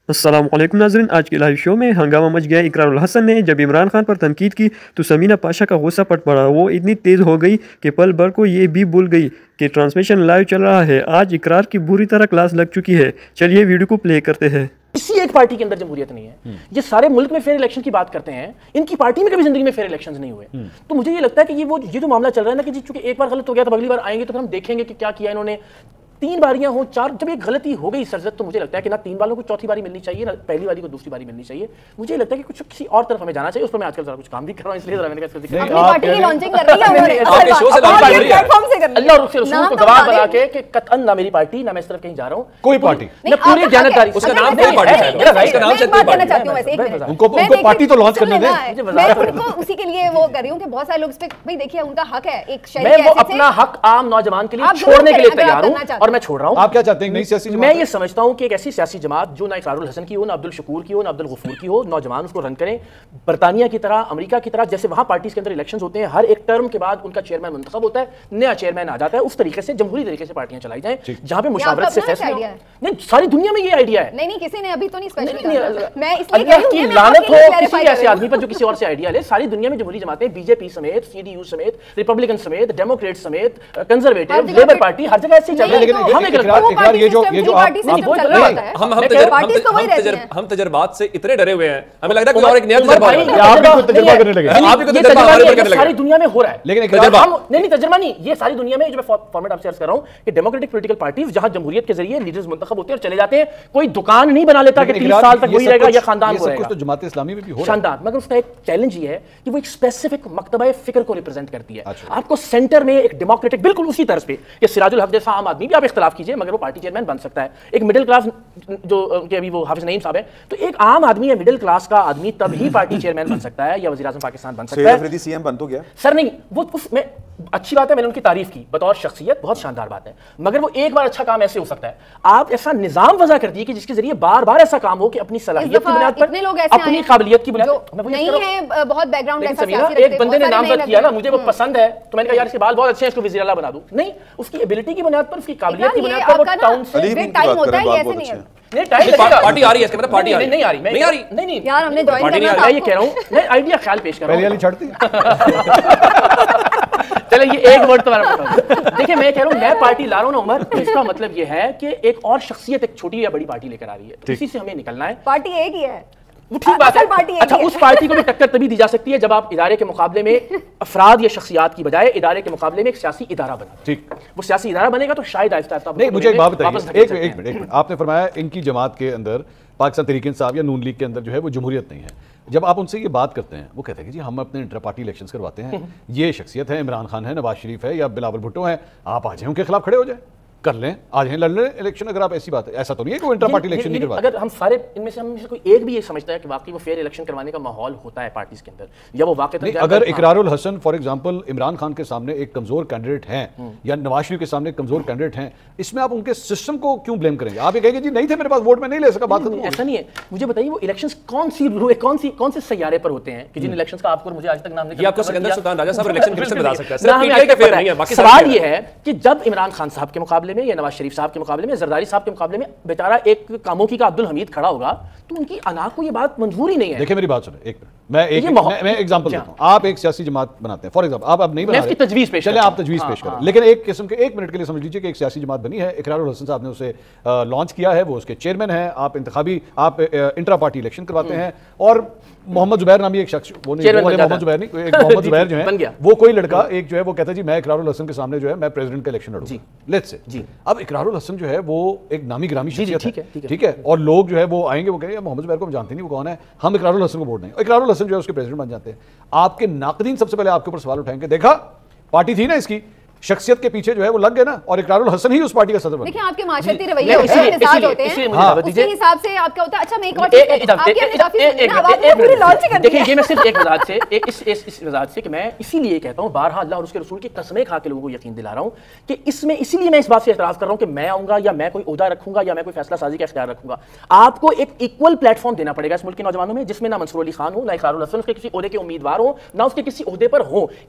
السلام علیکم ناظرین، آج کے لائیو شو میں ہنگامہ مچ گیا۔ اقرار الحسن نے جب عمران خان پر تنقید کی تو سمینہ پاشا کا غصہ پٹ پڑا۔ وہ اتنی تیز ہو گئی کہ پل بھر کو یہ بھی بھول گئی کہ ٹرانسمیشن لائیو چل رہا ہے۔ آج اقرار کی بری طرح کلاس لگ چکی ہے۔ چلیے ویڈیو کو پلے کرتے ہیں۔ کسی ایک پارٹی کے اندر جمہوریت نہیں ہے۔ یہ سارے ملک میں فیئر الیکشن کی بات کرتے ہیں، ان کی پارٹی میں کبھی زندگی میں فیئر الیکشنز نہیں ہوئے۔ تو مجھے یہ لگتا ہے کہ یہ جو معاملہ چل رہا ہے نا کہ چونکہ ایک بار غلط ہو گیا تو اگلی بار آئیں گے تو پھر ہم دیکھیں گے کہ کیا کیا انہوں نے۔ 3 باریاں ہوں 4، جب ایک غلطی ہو گئی سرزد تو مجھے لگتا ہے کہ نہ 3 والوں کو چوتھی باری ملنی چاہیے، نہ پہلی والی کو دوسری باری ملنی چاہیے۔ مجھے لگتا ہے کہ کسی اور طرف ہمیں جانا چاہیے۔ اس پر میں آج کل ذرا کچھ کام بھی کر رہا ہوں، اس لیے ذرا میں نے کہا اپنی پارٹی کی لانچنگ کر رہی ہے آپ کے شو سے لانچ کر رہی ہے اللہ اور اس کے رسول کو گواہ بنا کے کہ قطعاً نہ میری پارٹی نہ میں اس طرف کہیں جا رہا ہوں کوئی پارٹی نہ پوری دیانتداری اس کا نام کوئی پارٹی ہے میرا رائٹ کا نام سے کوئی پارٹی چاہتی ہوں ویسے ایک منٹ ان کو پارٹی تو لانچ کرنے دیں۔ میں ان کو اسی کے لیے وہ کر رہی ہوں کہ بہت سارے لوگ اس پہ بھائی دیکھیے ان کا حق ہے ایک شہری میں وہ اپنا حق عام نوجوان کے لیے چھوڑنے کے لیے تیار ہوں اور میں چھوڑ رہا ہوں۔ آپ کیا چاہتے ہیں نئی سیاسی جماعت؟ میں یہ سمجھتا ہوں کہ ایک ایسی سیاسی جماعت جو نہ اقرار الحسن کی ہو، نہ عبد الشکور کی ہو، نہ عبد الغفور کی ہو، نوجوان اس کو رن کریں برطانیہ کی طرح، امریکہ کی طرح، جیسے وہاں پارٹیز کے اندر الیکشنز ہوتے ہیں، ہر ایک ٹرم کے بعد ان کا چیئرمین منتخب ہوتا ہے، نیا چیئرمین آ جاتا ہے، اس طریقے سے جمہوری طریقے سے پارٹیاں چلائی جائیں جہاں پہ مشاورت سے فیصلے ہوں۔ نہیں ساری دنیا میں یہ آئیڈیا ہے۔ نہیں کسی نے ابھی تو نہیں اسپیشلی میں اس لیے اللہ کی لعنت ہو کسی ایسے آدمی پر جو کسی اور سے آئیڈیا لے۔ ساری دنیا میں جمہوری جماعتیں بی جے پی سمیت، سی ڈی یو سمیت، ریپبلکن سمیت، ڈیموکریٹ سمیت، کنزرویٹو، لیبر پارٹی ہر جگہ ایسے ہی چل رہی ہے۔ لیکن ہم تجربات سے اتنے ڈرے ہوئے ہیں، ہمیں لگ رہا ہے کوئی اور ایک نیا تجربہ ساری دنیا میں ہو رہا ہے۔ لیکن نہیں تجربہ نہیں، یہ ساری دنیا میں جو میں فارمیٹ آپ سے عرض کر رہا ہوں کہ ڈیموکریٹک پولیٹیکل پارٹیز جہاں جمہوریت کے ذریعے لیڈرز منتخب ہوتے ہیں اور چلے جاتے ہیں، کوئی دکان نہیں بنا لیتا کہ 30 سال تک وہی رہے گا یا خاندان وہ رہے گا۔ جماعت اسلامی میں بھی ہو رہا ہے شاندار، مگر اس کا ایک چیلنج یہ ہے کہ وہ ایک اسپیسیفک مکتبہ فکر کو ریپرزینٹ کرتی ہے۔ آپ کو سینٹر میں ایک ڈیموکریٹک بالکل اسی طرز پہ کہ سراج الحق جیسا عام آدمی بھی آپ اختلاف کیجئے مگر وہ پارٹی چیئرمین بن سکتا ہے، ایک مڈل کلاس جو کہ ابھی وہ حافظ نعیم صاحب ہے، تو ایک عام آدمی ہے مڈل کلاس کا آدمی تب ہی پارٹی چیئرمین بن سکتا ہے یا وزیر اعظم پاکستان بن سکتا ہے۔ افریدی سی ایم بن تو گیا سر نہیں، وہ اس میں اچھی بات ہے، میں نے ان کی تعریف کی بطور شخصیت، بہت شاندار بات ہے، مگر وہ ایک بار اچھا کام ایسے ہو سکتا ہے آپ ایسا نظام وضع کر دیے کہ جس کے ذریعے بار بار ایسا کام ہو کہ اپنی صلاحیت کی بنیاد پر، اپنی قابلیت کی بنیاد پر نہیں ہے بہت بیک گراؤنڈ ایسا سیاسی ایک بندے نے نامزد کیا نا مجھے وہ پسند ہے تو میں نے کہا یار اس کے بال بہت اچھے ہیں اس کو وزیر اعلیٰ بنا دوں، نہیں اس کی ایبلٹی کی بنیاد پر، اس کی قابلیت کی بنیاد پر وہ ٹاؤن سے ٹائم ہوتا ہے، ایسے نہیں ہے پارٹی آ رہی ہے، اس کے مطلب پارٹی آ رہی ہے، نہیں آ رہی نہیں آ رہی نہیں یار ہم نے جوائن کرنا تھا، میں یہ کہہ رہا ہوں میں آئیڈیا خیال پیش کر رہا ہوں پہلی والی چھڑتی چلے یہ ایک ورڈ تمہارا بتاؤ۔ دیکھیں میں کہہ رہا ہوں میں پارٹی لا رہا ہوں نا عمر، اس کا مطلب یہ ہے کہ ایک اور شخصیت ایک چھوٹی یا بڑی پارٹی لے کر آ رہی ہے، اسی سے ہمیں نکلنا ہے۔ پارٹی ایک ہی ہے، وہ ٹھیک بات ہے، اچھا اس پارٹی کو بھی ٹکر تبھی دی جا سکتی ہے جب آپ ادارے کے مقابلے میں افراد یا شخصیات کی بجائے ادارے کے مقابلے میں ایک سیاسی ادارہ بنا۔ ٹھیک، وہ سیاسی ادارہ بنے گا تو شاید آہستہ آہستہ نہیں مجھے ایک بات بتائیے، ایک منٹ آپ نے فرمایا ان کی جماعت کے اندر پاکستان تحریک انصاف یا نون لیگ کے اندر جو ہے وہ جمہوریت نہیں ہے۔ جب آپ ان سے یہ بات کرتے ہیں وہ کہتے ہیں کہ جی ہم اپنے انٹر پارٹی الیکشنز کرواتے ہیں، یہ شخصیت ہے عمران خان ہے، نواز شریف ہے یا بلاول بھٹو ہیں، آپ آ جائیں ان کے خلاف کھڑے ہو جائیں، کر لیں، آج ہیں لڑ لیں الیکشن۔ اگر آپ ایسی بات ہے ایسا تو نہیں ہے کہ وہ انٹر پارٹی الیکشن نہیں کرواتے۔ اگر ہم سارے ان میں سے کوئی ایک بھی یہ سمجھتا ہے کہ واقعی وہ فیئر الیکشن کروانے کا ماحول ہوتا ہے پارٹیز کے اندر یا وہ واقعی اگر اقرار الحسن فار ایگزامپل عمران خان کے سامنے ایک کمزور کینڈیڈیٹ ہیں یا نواز شریف کے سامنے ایک کمزور کینڈیڈیٹ ہیں، اس میں آپ ان کے سسٹم کو کیوں بلیم کریں گے؟ آپ یہ کہیں گے جی نہیں تھے میرے پاس ووٹ میں نہیں لے سکا، بات ایسا نہیں ہے۔ مجھے بتائیے وہ الیکشنز کون سے سیارے پر ہوتے ہیں کہ جن الیکشنز کا آپ کو مجھے آج تک نام نہیں، آپ کو سکندر سلطان راجہ صاحب الیکشن کمیشن بتا سکتا ہے۔ سوال یہ ہے کہ جب عمران خان صاحب کے مقابلے میں یا نواز شریف صاحب کے مقابلے میں، زرداری صاحب کے مقابلے میں بیچارہ ایک کاموکی کا عبد الحمید کھڑا ہوگا تو ان کی انا کو یہ بات منظور ہی نہیں ہے۔ دیکھیں میری بات سنیں ایک منٹ، میں ایگزامپل دیتا ہوں۔ آپ ایک سیاسی جماعت بناتے ہیں فار ایگزامپل، آپ اب نہیں بنا رہے، تجویز پیش چلیں آپ تجویز پیش کریں، لیکن ایک قسم کے ایک منٹ کے لیے سمجھ لیجیے کہ ایک سیاسی جماعت بنی ہے، اقرار الحسن صاحب نے اسے لانچ کیا ہے، وہ اس کے چیئرمین ہیں، آپ انتخابی آپ انٹرا پارٹی الیکشن کرواتے ہیں اور محمد زبیر نامی ایک شخص، وہ نہیں محمد زبیر نہیں، ایک محمد زبیر جو ہے وہ کوئی لڑکا ایک جو ہے وہ کہتا ہے جی میں اقرار الحسن کے سامنے جو ہے میں پریزیڈنٹ کا الیکشن لڑوں گا، لیٹس سے اب اقرار الحسن جو ہے وہ ایک نامی گرامی شخصیت ہے، ٹھیک ہے، اور لوگ جو ہے وہ آئیں گے وہ کہیں گے محمد زبیر کو ہم جانتے نہیں وہ کون ہے، ہم اقرار الحسن کو ووٹ دیں، اقرار الحسن جو ہے اس کے پریزیڈنٹ بن جاتے ہیں۔ آپ کے ناقدین سب سے پہلے آپ کے اوپر سوال اٹھائیں گے دیکھا پارٹی تھی نا اس کی شخصیت کے پیچھے جو ہے وہ لگ گئے نا، اور اقرار الحسن ہی اس پارٹی کا صدر بنا۔ دیکھیں آپ کے معاشرتی رویے ہوتے ہیں، مزاج ہوتے ہیں، اسی حساب سے آپ کا ہوتا ہے۔ اچھا میں ایک اور دیکھیں یہ میں صرف ایک وضاحت سے اس وضاحت سے کہ میں اسی لیے کہتا ہوں بارہا اللہ اور اس کے رسول کی قسمیں کھا کے لوگوں کو یقین دلا رہا ہوں کہ اس میں اسی لیے میں اس بات سے اعتراض کر رہا ہوں کہ میں آؤں گا یا میں کوئی عہدہ رکھوں گا یا میں کوئی فیصلہ سازی کا اختیار رکھوں گا، آپ کو ایک ایکول پلیٹ فارم دینا پڑے گا اس ملک کے نوجوانوں میں، جس میں نہ منصور علی خان ہو، نہ اقرار الحسن اس کے کسی عہدے کے امیدوار ہوں، نہ اس کے کسی عہدے پر ہوں۔